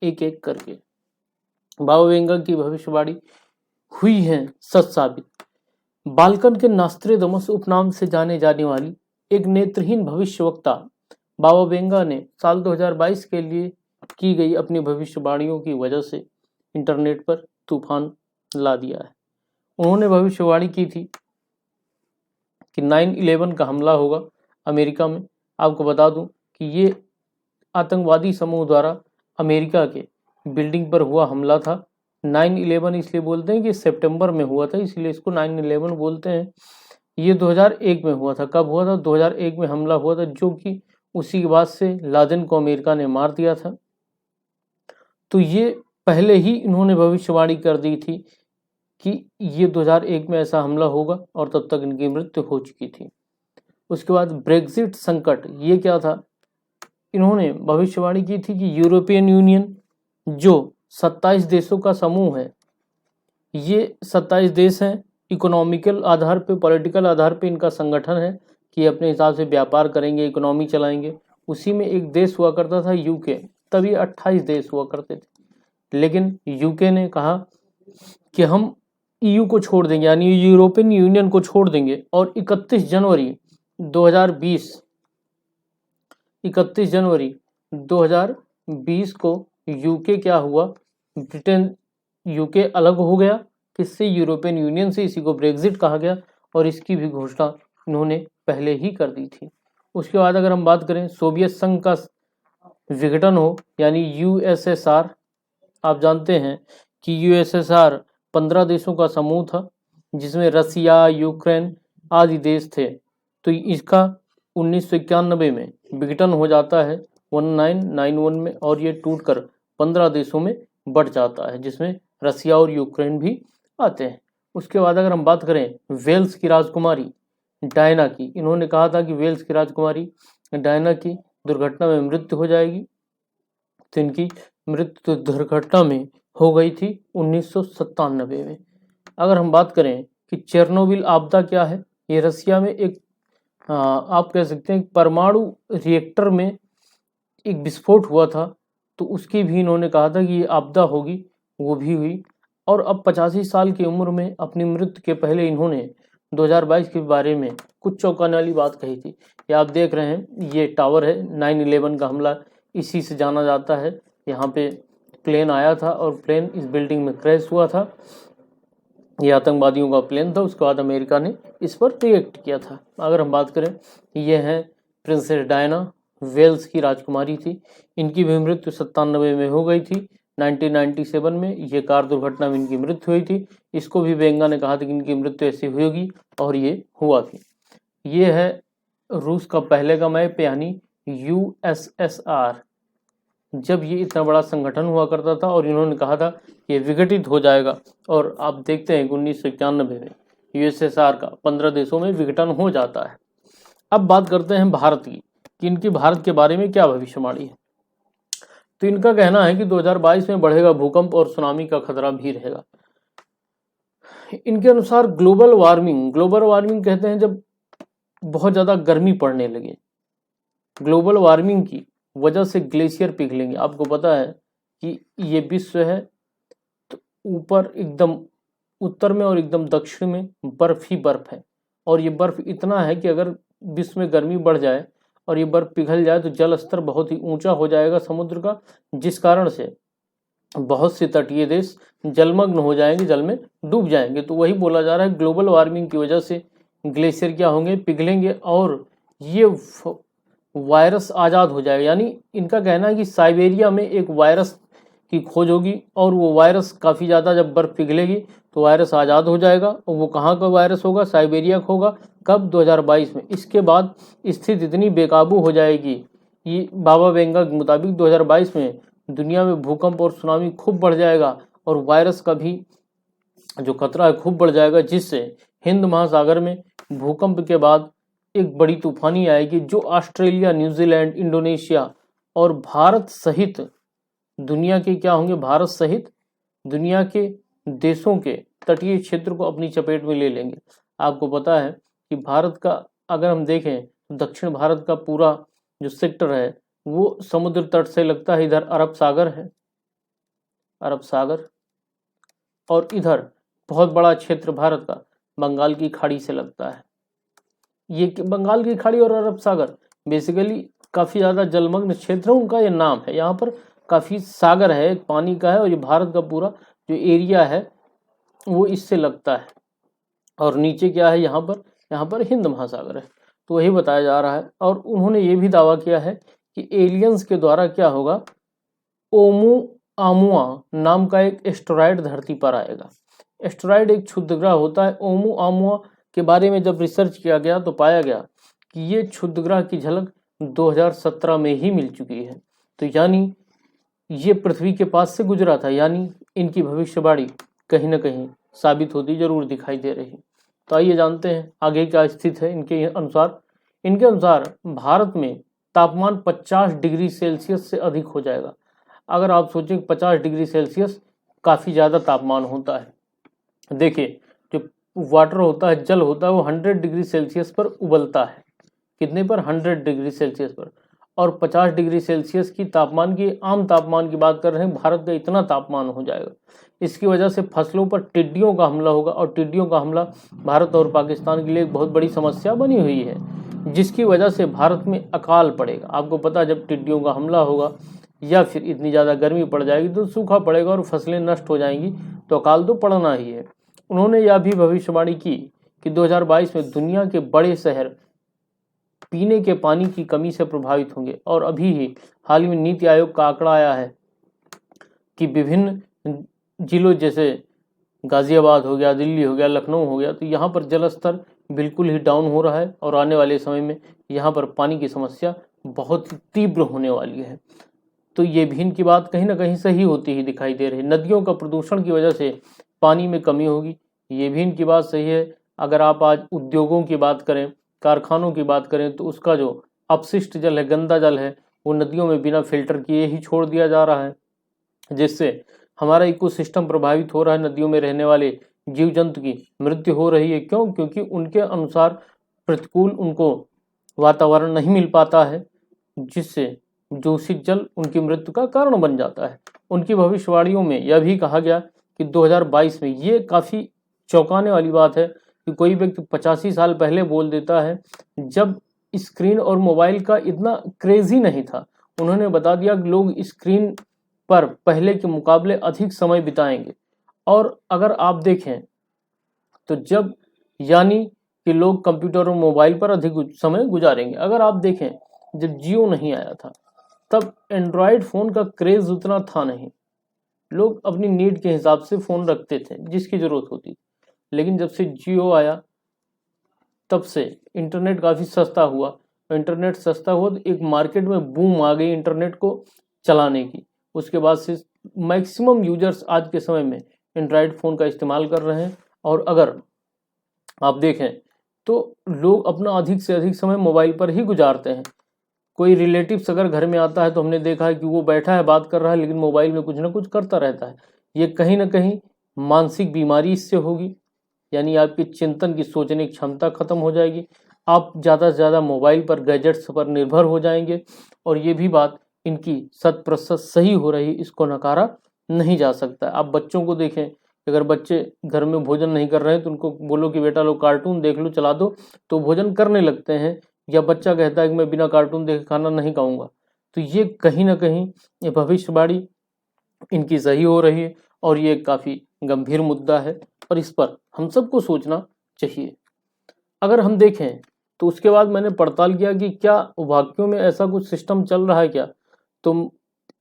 एक एक करके। बाबा वेंगा की भविष्यवाणी हुई है सच साबित। बाल्कन के नास्त्रेदमस उपनाम से जाने जाने वाली एक नेत्रहीन भविष्यवक्ता बाबा वेंगा ने साल 2022 के लिए की गई अपनी भविष्यवाणियों की वजह से इंटरनेट पर तूफान ला दिया है। उन्होंने भविष्यवाणी की थी कि 9/11 का हमला होगा अमेरिका में। आपको बता दूं कि ये आतंकवादी समूह द्वारा अमेरिका के बिल्डिंग पर हुआ हमला था। 9/11 इसलिए बोलते हैं कि सितंबर में हुआ था, इसलिए इसको 9/11 बोलते हैं। ये 2001 में हुआ था। कब हुआ था? 2001 में हमला हुआ था, जो कि उसी के बाद से लादेन को अमेरिका ने मार दिया था। तो ये पहले ही इन्होंने भविष्यवाणी कर दी थी कि ये 2001 में ऐसा हमला होगा और तब तक इनकी मृत्यु हो चुकी थी। उसके बाद ब्रेग्जिट संकट, ये क्या था? इन्होंने भविष्यवाणी की थी कि यूरोपियन यूनियन जो 27 देशों का समूह है, ये 27 देश हैं, इकोनॉमिकल आधार पे, पॉलिटिकल आधार पे इनका संगठन है कि अपने हिसाब से व्यापार करेंगे, इकोनॉमी चलाएंगे। उसी में एक देश हुआ करता था यूके, तब ये 28 देश हुआ करते थे। लेकिन यूके ने कहा कि हम ईयू को छोड़ देंगे, यानी यूरोपियन यूनियन को छोड़ देंगे, और 31 जनवरी 2020 को यूके क्या हुआ? ब्रिटेन, यूके अलग हो गया किससे? यूरोपियन यूनियन से। इसी को ब्रेग्जिट कहा गया और इसकी भी घोषणा इन्होंने पहले ही कर दी थी। उसके बाद अगर हम बात करें सोवियत संघ का विघटन हो, यानी यूएसएसआर। आप जानते हैं कि यूएसएसआर 15 देशों का समूह था, जिसमें रसिया, यूक्रेन आदि देश थे। तो इसका 1991 में विघटन हो जाता है 1991 में, और ये टूटकर 15 देशों में बढ़ जाता है, जिसमें रसिया और यूक्रेन भी आते हैं। उसके बाद अगर हम बात करें वेल्स की राजकुमारी डायना की, इन्होंने कहा था कि वेल्स की राजकुमारी डायना की दुर्घटना में मृत्यु हो जाएगी। तो इनकी मृत्यु दुर्घटना में हो गई थी 1997 में। अगर हम बात करें कि चेरनोबिल आपदा क्या है, ये रसिया में एक आप कह सकते हैं परमाणु रिएक्टर में एक विस्फोट हुआ था, तो उसकी भी इन्होंने कहा था कि ये आपदा होगी, वो भी हुई। और अब 85 साल की उम्र में अपनी मृत्यु के पहले इन्होंने 2022 के बारे में कुछ चौंकाने वाली बात कही थी। ये आप देख रहे हैं, ये टावर है, 9/11 का हमला इसी से जाना जाता है। यहाँ पे प्लेन आया था और प्लेन इस बिल्डिंग में क्रैश हुआ था। ये आतंकवादियों का प्लेन था। उसके बाद अमेरिका ने इस पर रिएक्ट किया था। अगर हम बात करें, ये है प्रिंसेस डायना, वेल्स की राजकुमारी थी। इनकी भी मृत्यु 97 में हो गई थी। 1997 में ये कार दुर्घटना में इनकी मृत्यु हुई थी। इसको भी वेंगा ने कहा था कि इनकी मृत्यु ऐसी हुई होगी, और ये हुआ भी। ये है रूस का पहले का मैप, यानी यूएसएसआर, जब ये इतना बड़ा संगठन हुआ करता था, और इन्होंने कहा था ये विघटित हो जाएगा। और आप देखते हैं कि 1991 में यूएसएसआर का 15 देशों में विघटन हो जाता है। अब बात करते हैं भारत की, कि इनकी भारत के बारे में क्या भविष्यवाणी है। तो इनका कहना है कि 2022 में बढ़ेगा भूकंप और सुनामी का खतरा भी रहेगा। इनके अनुसार ग्लोबल वार्मिंग कहते हैं जब बहुत ज्यादा गर्मी पड़ने लगे, ग्लोबल वार्मिंग की वजह से ग्लेशियर पिघलेंगे। आपको पता है कि ये विश्व है, तो ऊपर एकदम उत्तर में और एकदम दक्षिण में बर्फ ही बर्फ है, और ये बर्फ इतना है कि अगर विश्व में गर्मी बढ़ जाए और ये बर्फ पिघल जाए तो जल स्तर बहुत ही ऊंचा हो जाएगा समुद्र का, जिस कारण से बहुत से तटीय देश जलमग्न हो जाएंगे, जल में डूब जाएंगे। तो वही बोला जा रहा है, ग्लोबल वार्मिंग की वजह से ग्लेशियर क्या होंगे? पिघलेंगे, और ये वायरस आज़ाद हो जाएगा। यानी इनका कहना है कि साइबेरिया में एक वायरस की खोज होगी, और वो वायरस काफ़ी ज़्यादा जब बर्फ़ पिघलेगी तो वायरस आज़ाद हो जाएगा। और वो कहाँ का वायरस होगा? साइबेरिया का होगा। कब? 2022 में। इसके बाद स्थिति इतनी बेकाबू हो जाएगी, ये बाबा वेंगा के मुताबिक 2022 में दुनिया में भूकंप और सुनामी खूब बढ़ जाएगा, और वायरस का भी जो खतरा है खूब बढ़ जाएगा, जिससे हिंद महासागर में भूकंप के बाद एक बड़ी तूफानी आएगी, जो ऑस्ट्रेलिया, न्यूजीलैंड, इंडोनेशिया और भारत सहित दुनिया के क्या होंगे? भारत सहित दुनिया के देशों के तटीय क्षेत्र को अपनी चपेट में ले लेंगे। आपको पता है कि भारत का अगर हम देखें तो दक्षिण भारत का पूरा जो सेक्टर है वो समुद्र तट से लगता है, इधर अरब सागर है, अरब सागर, और इधर बहुत बड़ा क्षेत्र भारत का बंगाल की खाड़ी से लगता है। ये बंगाल की खाड़ी और अरब सागर बेसिकली काफ़ी ज़्यादा जलमग्न क्षेत्र है, उनका ये नाम है। यहाँ पर काफ़ी सागर है, पानी का है, और ये भारत का पूरा जो एरिया है वो इससे लगता है। और नीचे क्या है यहाँ पर हिंद महासागर है। तो वही बताया जा रहा है। और उन्होंने ये भी दावा किया है कि एलियंस के द्वारा क्या होगा, ओमुआमुआ नाम का एक एस्टेरॉयड धरती पर आएगा। एस्टेरॉयड एक क्षुद्रग्रह होता है। ओमुआमुआ के बारे में जब रिसर्च किया गया तो पाया गया कि ये क्षुद्रग्रह की झलक 2017 में ही मिल चुकी है। तो यानी ये पृथ्वी के पास से गुजरा था, यानी इनकी भविष्यवाणी कहीं ना कहीं साबित होती जरूर दिखाई दे रही। तो आइए जानते हैं आगे क्या स्थिति है इनके अनुसार। इनके अनुसार भारत में तापमान 50 डिग्री सेल्सियस से अधिक हो जाएगा। अगर आप सोचें 50 डिग्री सेल्सियस काफ़ी ज़्यादा तापमान होता है। देखिए जो वाटर होता है, जल होता है, वो 100 डिग्री सेल्सियस पर उबलता है। कितने पर? 100 डिग्री सेल्सियस पर। और 50 डिग्री सेल्सियस की तापमान की, आम तापमान की बात कर रहे हैं, भारत का इतना तापमान हो जाएगा। इसकी वजह से फसलों पर टिड्डियों का हमला होगा, और टिड्डियों का हमला भारत और पाकिस्तान के लिए एक बहुत बड़ी समस्या बनी हुई है, जिसकी वजह से भारत में अकाल पड़ेगा। आपको पता है जब टिड्डियों का हमला होगा या फिर इतनी ज़्यादा गर्मी पड़ जाएगी तो सूखा पड़ेगा और फसलें नष्ट हो जाएंगी, तो अकाल तो पड़ना ही है। उन्होंने यह भी भविष्यवाणी की कि 2022 में दुनिया के बड़े शहर पीने के पानी की कमी से प्रभावित होंगे। और अभी ही हाल ही में नीति आयोग का आंकड़ा आया है कि विभिन्न जिलों जैसे गाजियाबाद हो गया, दिल्ली हो गया, लखनऊ हो गया, तो यहाँ पर जल स्तर बिल्कुल ही डाउन हो रहा है और आने वाले समय में यहाँ पर पानी की समस्या बहुत तीव्र होने वाली है। तो ये भी इनकी बात कहीं ना कहीं सही होती ही दिखाई दे रही है। नदियों का प्रदूषण की वजह से पानी में कमी होगी, ये भी इनकी बात सही है। अगर आप आज उद्योगों की बात करें, कारखानों की बात करें, तो उसका जो अपशिष्ट जल है, गंदा जल है, वो नदियों में बिना फिल्टर किए ही छोड़ दिया जा रहा है, जिससे हमारा इकोसिस्टम प्रभावित हो रहा है। नदियों में रहने वाले जीव जंतु की मृत्यु हो रही है। क्यों? क्योंकि उनके अनुसार प्रतिकूल उनको वातावरण नहीं मिल पाता है, जिससे दूषित जल उनकी मृत्यु का कारण बन जाता है। उनकी भविष्यवाणियों में यह भी कहा गया कि 2022 में, ये काफ़ी चौंकाने वाली बात है कि कोई व्यक्ति 85 साल पहले बोल देता है, जब स्क्रीन और मोबाइल का इतना क्रेज ही नहीं था। उन्होंने बता दिया कि लोग स्क्रीन पर पहले के मुकाबले अधिक समय बिताएंगे। और अगर आप देखें तो जब, यानी कि लोग कंप्यूटर और मोबाइल पर अधिक समय गुजारेंगे। अगर आप देखें जब जियो नहीं आया था तब एंड्रॉयड फ़ोन का क्रेज़ उतना था नहीं, लोग अपनी नीड के हिसाब से फ़ोन रखते थे जिसकी ज़रूरत होती। लेकिन जब से जियो आया तब से इंटरनेट काफ़ी सस्ता हुआ। इंटरनेट सस्ता हुआ तो एक मार्केट में बूम आ गई इंटरनेट को चलाने की। उसके बाद से मैक्सिमम यूजर्स आज के समय में एंड्रॉयड फ़ोन का इस्तेमाल कर रहे हैं। और अगर आप देखें तो लोग अपना अधिक से अधिक समय मोबाइल पर ही गुजारते हैं। कोई रिलेटिव्स अगर घर में आता है तो हमने देखा है कि वो बैठा है, बात कर रहा है, लेकिन मोबाइल में कुछ ना कुछ करता रहता है। ये कहीं ना कहीं मानसिक बीमारी इससे होगी, यानी आपकी चिंतन की सोचने की क्षमता खत्म हो जाएगी। आप ज़्यादा से ज़्यादा मोबाइल पर, गैजेट्स पर निर्भर हो जाएंगे। और ये भी बात इनकी 100% सही हो रही, इसको नकारा नहीं जा सकता। आप बच्चों को देखें, अगर बच्चे घर में भोजन नहीं कर रहे हैं तो उनको बोलो कि बेटा लो कार्टून देख लो, चला दो, तो भोजन करने लगते हैं। या बच्चा कहता है कि मैं बिना कार्टून देखे खाना नहीं खाऊंगा। तो ये कहीं ना कहीं ये भविष्यवाणी इनकी सही हो रही है, और ये काफ़ी गंभीर मुद्दा है और इस पर हम सबको सोचना चाहिए। अगर हम देखें तो उसके बाद मैंने पड़ताल किया कि क्या वाक्यों में ऐसा कुछ सिस्टम चल रहा है क्या। तो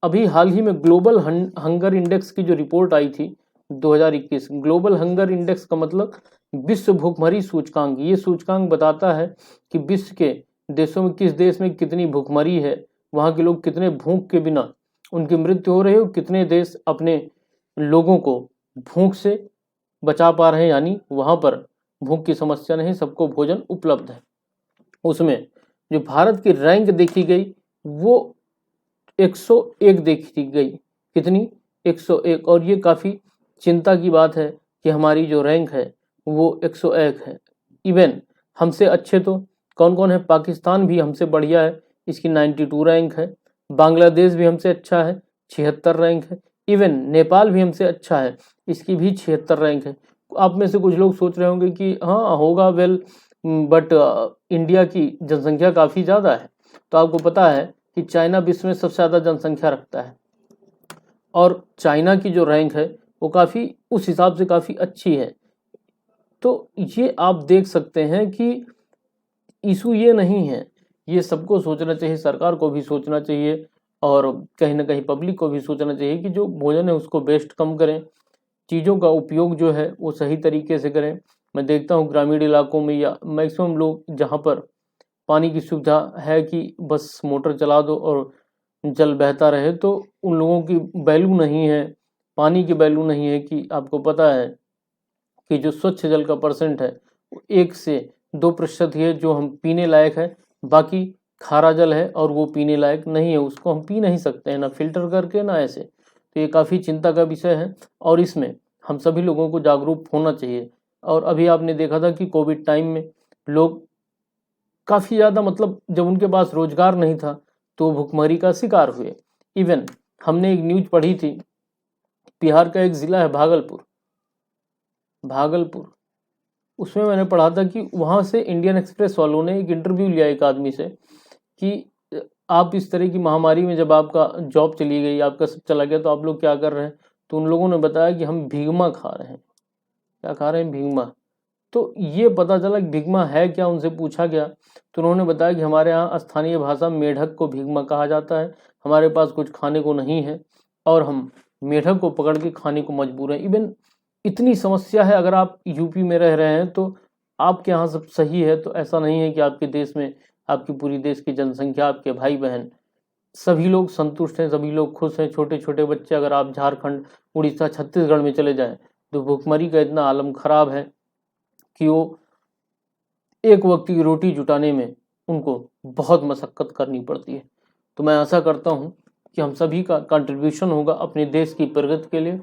अभी हाल ही में ग्लोबल हंगर इंडेक्स की जो रिपोर्ट आई थी 2021, ग्लोबल हंगर इंडेक्स का मतलब विश्व भूखमरी सूचकांक। ये सूचकांक बताता है कि विश्व के देशों में किस देश में कितनी भूखमरी है, वहाँ के लोग कितने भूख के बिना उनकी मृत्यु हो रही है, और कितने देश अपने लोगों को भूख से बचा पा रहे हैं, यानी वहाँ पर भूख की समस्या नहीं, सबको भोजन उपलब्ध है। उसमें जो भारत की रैंक देखी गई वो 101 देखी गई। कितनी? 101। और ये काफ़ी चिंता की बात है कि हमारी जो रैंक है वो 101 है। इवन हमसे अच्छे तो कौन कौन है? पाकिस्तान भी हमसे बढ़िया है, इसकी 92 रैंक है। बांग्लादेश भी हमसे अच्छा है, 76 रैंक है। इवन नेपाल भी हमसे अच्छा है, इसकी भी 76 रैंक है। आप में से कुछ लोग सोच रहे होंगे कि हाँ होगा, वेल बट इंडिया की जनसंख्या काफ़ी ज़्यादा है। तो आपको पता है कि चाइना विश्व में सबसे ज़्यादा जनसंख्या रखता है और चाइना की जो रैंक है वो काफ़ी उस हिसाब से काफ़ी अच्छी है। तो ये आप देख सकते हैं कि इशू ये नहीं है, ये सबको सोचना चाहिए, सरकार को भी सोचना चाहिए और कहीं ना कहीं पब्लिक को भी सोचना चाहिए कि जो भोजन है उसको वेस्ट कम करें, चीज़ों का उपयोग जो है वो सही तरीके से करें। मैं देखता हूँ ग्रामीण इलाकों में या मैक्सिमम लोग जहाँ पर पानी की सुविधा है कि बस मोटर चला दो और जल बहता रहे, तो उन लोगों की वैल्यू नहीं है, पानी की वैल्यू नहीं है। कि आपको पता है कि जो स्वच्छ जल का परसेंट है वो 1 से 2% ही है जो हम पीने लायक है, बाकी खारा जल है और वो पीने लायक नहीं है, उसको हम पी नहीं सकते हैं ना फिल्टर करके ना ऐसे। तो ये काफ़ी चिंता का विषय है और इसमें हम सभी लोगों को जागरूक होना चाहिए। और अभी आपने देखा था कि कोविड टाइम में लोग काफ़ी ज़्यादा, मतलब जब उनके पास रोजगार नहीं था तो भुखमरी का शिकार हुए। इवन हमने एक न्यूज पढ़ी थी, बिहार का एक ज़िला है भागलपुर, भागलपुर उसमें मैंने पढ़ा था कि वहाँ से इंडियन एक्सप्रेस वालों ने एक इंटरव्यू लिया एक आदमी से कि आप इस तरह की महामारी में जब आपका जॉब चली गई, आपका सब चला गया, तो आप लोग क्या कर रहे हैं। तो उन लोगों ने बताया कि हम भीगमा खा रहे हैं। क्या खा रहे हैं? भीगमा। तो ये पता चला कि भीगमा है क्या, उनसे पूछा गया तो उन्होंने बताया कि हमारे यहाँ स्थानीय भाषा मेढक को भीगमा कहा जाता है, हमारे पास कुछ खाने को नहीं है और हम मेढक को पकड़ के खाने को मजबूर हैं। इवन इतनी समस्या है, अगर आप यूपी में रह रहे हैं तो आपके यहाँ सब सही है, तो ऐसा नहीं है कि आपके देश में, आपकी पूरी देश की जनसंख्या, आपके भाई बहन सभी लोग संतुष्ट हैं, सभी लोग खुश हैं। छोटे छोटे बच्चे, अगर आप झारखंड, उड़ीसा, छत्तीसगढ़ में चले जाएं तो भुखमरी का इतना आलम खराब है कि वो एक वक्त की रोटी जुटाने में उनको बहुत मशक्कत करनी पड़ती है। तो मैं आशा करता हूँ कि हम सभी का कंट्रीब्यूशन होगा अपने देश की प्रगति के लिए।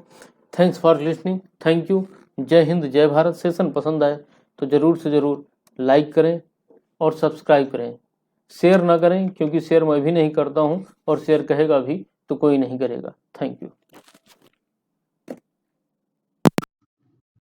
Thanks for listening, thank you. जय हिंद, जय भारत। सेशन पसंद आए तो ज़रूर से ज़रूर लाइक करें और सब्सक्राइब करें। शेयर ना करें क्योंकि शेयर मैं भी नहीं करता हूँ और शेयर कहेगा भी तो कोई नहीं करेगा। Thank you.